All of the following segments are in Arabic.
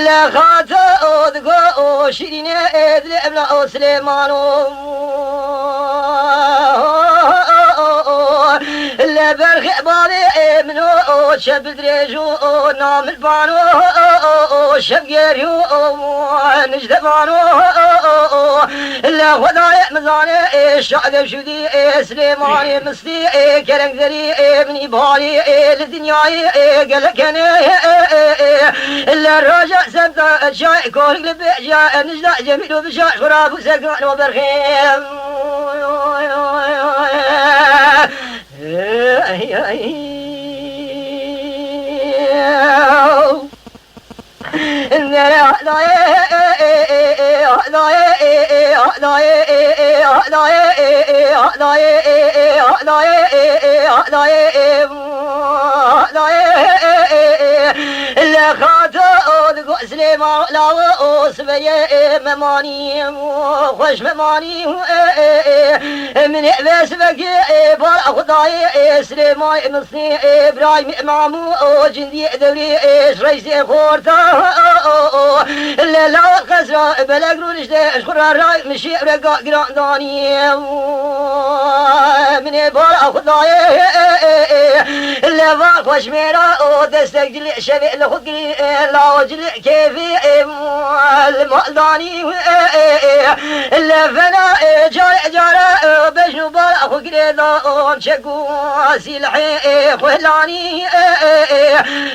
لا خاطئ ذقو شيرين ابن سليمان لا برخ بالي منو شب دريجو نام البانو شب جيريو نجد بانو لا وضايع مزاني الشعب شدي سليماني مصري كرم ذري ابني بالي الدنيا قالك انا لا الرجع سبت شاي كل قلب جاء نجد جميل بشاش خراب سكان وبرخيم لا خاطئ سليمان لا وصبي مماني خوش مماني من بس بقي بار خداي سليمان مصني ابراهيم امامو جندي دوري رئيس خورتا لا لا خسرا بلغرو نشته خرا راي مشي رقا قرانداني من بار خداي لا خوش ميرا دستك دل شبه لخدري لا وجل كيفي المالداني لا فنا جارة بجنو بار اخو قريدا شكو سيلحي خلاني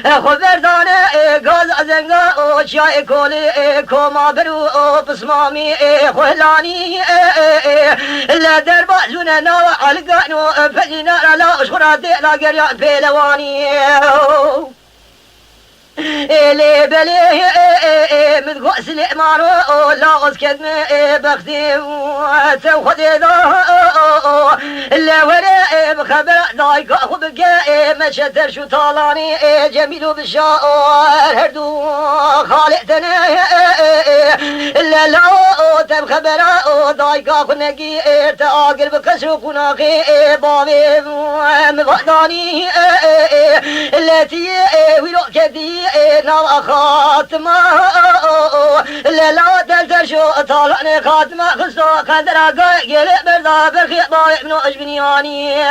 اخو برداني غاز ازنگا شاي كولي كوما برو بسمامي خلاني لا دربا زونا ناوى علقانو فجنا لا اشخراتي لا قريان بيلواني إلي بلي من غسل مارو لا أسكت بختي وتوخذ لا ولا بخبر ضايق خبك مشتر شو طالاني جميل بالشاور هردو خالقتنا لا لا تم خبر ضايق خنقي تاقل بكسر كناقي بابي مغداني التي ويلو كدي نال خاتمة لا لا تلتشو طالعني خاتمة خصو قدر قايل بردا برخي ضايق من أجبنياني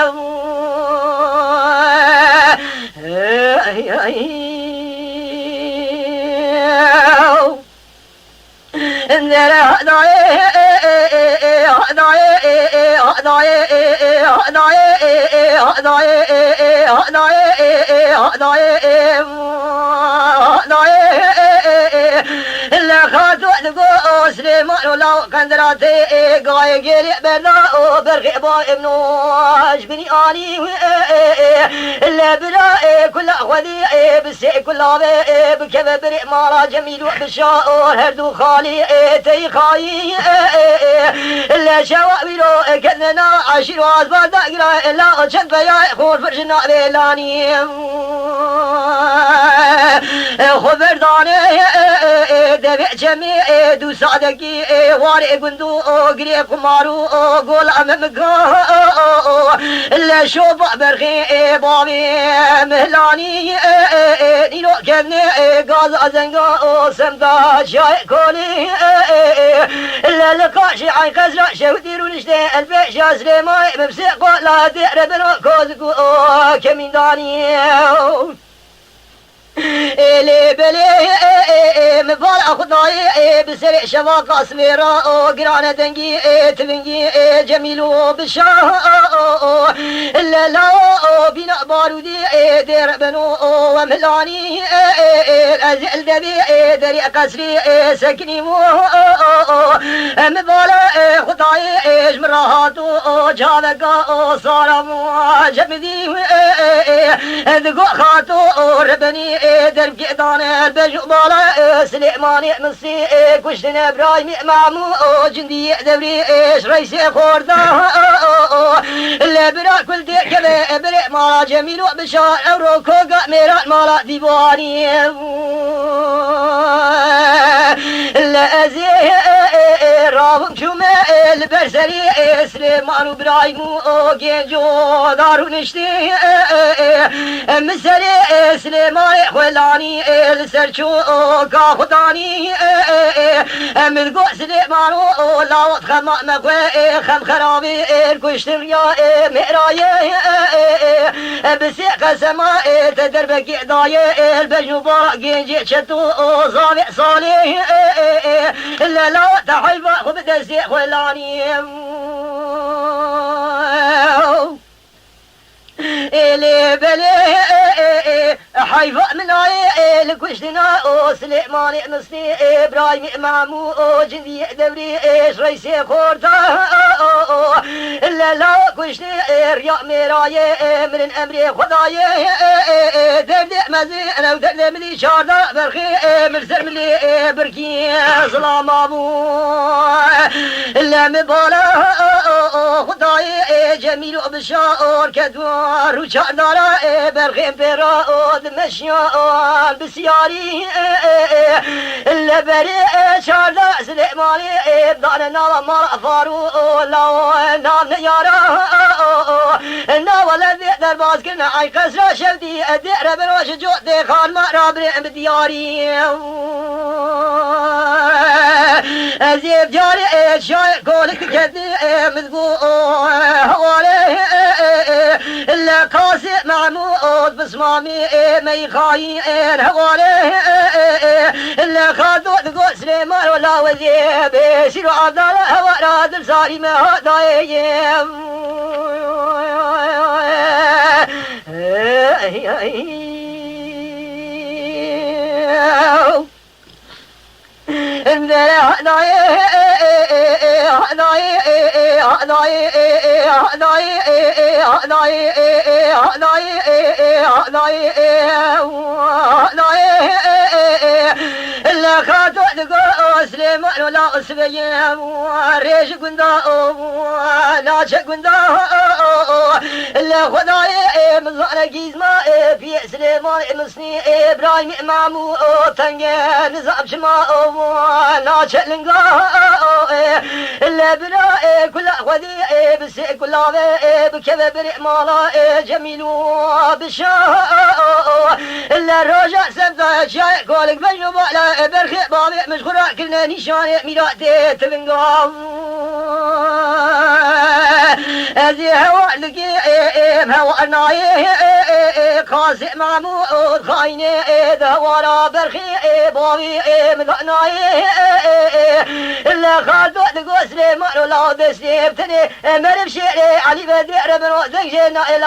لا خاطو دقو سليمان ولا قندراتي قاي قيري برنا برخي باي ابنو اجبني اني لا بلا كل اخوذي بسي كل بكذا بري مالا جميل بالشاور هردو خالي تي خاي لا شوابيرو كذنا عشير وازبال داقرا لا شد بيا خور فرشنا بيلاني خبر داني دبع جميع دو صادقي واري قندو قري كمارو قول امامكا لا شوف برخي بابي مهلاني نيلو كني غاز ازنقا سمدا شاي كولي لا لقاشي عن كزرع شوديرو نشتي البيش يا سليماي مبسيقو لا دير بنو كوزكو كمين داني إلي بلي مبال أخذاي بسرع شواق أسميرا قرانة دنجي تبنجي جميلو بالشاء إلا لا بنا بارودي دير بنو وملاني أزل دبي دري قسري سكني مو مبال أخذاي جمرهاتو جابقا صارمو جمدي ذقو خاتو ربني درب قعدان البجو بالا سليماني مصي كشتنا ابراهيم امامو جندي دبري رئيس خوردا لا برا كل دي كذا بري مالا جميل بشار اورو كوغا ميران مالا ديواني لا برسري سليمان وبرايم وجنجو دارو نشتي مسري سليمان خلاني السرشو كاخداني ملقو سليمان ولاوت خم مقوي خم خرابي الكشتر يا مراي بسيق سماء تدربك داي البجوبا جنجي شتو صابع صالي لا لا تحيفا خبد سيق خلاني إلي بلي حيفا من عي لكشتنا سليمان نصني إبراهيم إمامو جندي دوري رئيسي خورتا إلا لا كشتي رياء مراي من الأمر خداي درد مزين أو درد ملي شاردا برخي مرسر ملي بركي ظلام أبو إلا مبالا خداي جميل بشار كدوار وشاردارا برخي برا مشيان بسياري إلا بري شاردا سليماني دانا نالا مالا فارو لا نام يارا نا ولا ذي باز كنا عي قصرا شودي أدير بروش جوت دي خان ما رابر بدياري أزيب جاري شاي قولك كذي مذبو هوالي إلا كاسي معمود بصمامي مي خاين هوالي إلا خاذو تقول سليمان ولا وزيب سيرو عبدالله هوارا دلساري ما هدايم إلا خاطو تقول سليمان ولا أسبيم وريش قندا ناش قندا إلا خداي مزعنا جيزما في سليمان مصني إبراهيم إمامو تنجي نزعب شما ناش لنقا إلا بنا كل خذي بس كل بكذا بريء مالا جميلو بشا إلا الرجع سبدا شاي قولك بجنو بالا برخي بابي مشغورا كلنا نشاني ميراتي تبنقام هذه هوا لقي هوا ناي قاسي معمود خايني دوارا برخي بابي مدناي إلا خالدو تقول سليمان ولا دسيبتني مرب شيري علي بدي ربنا زنجنا إلى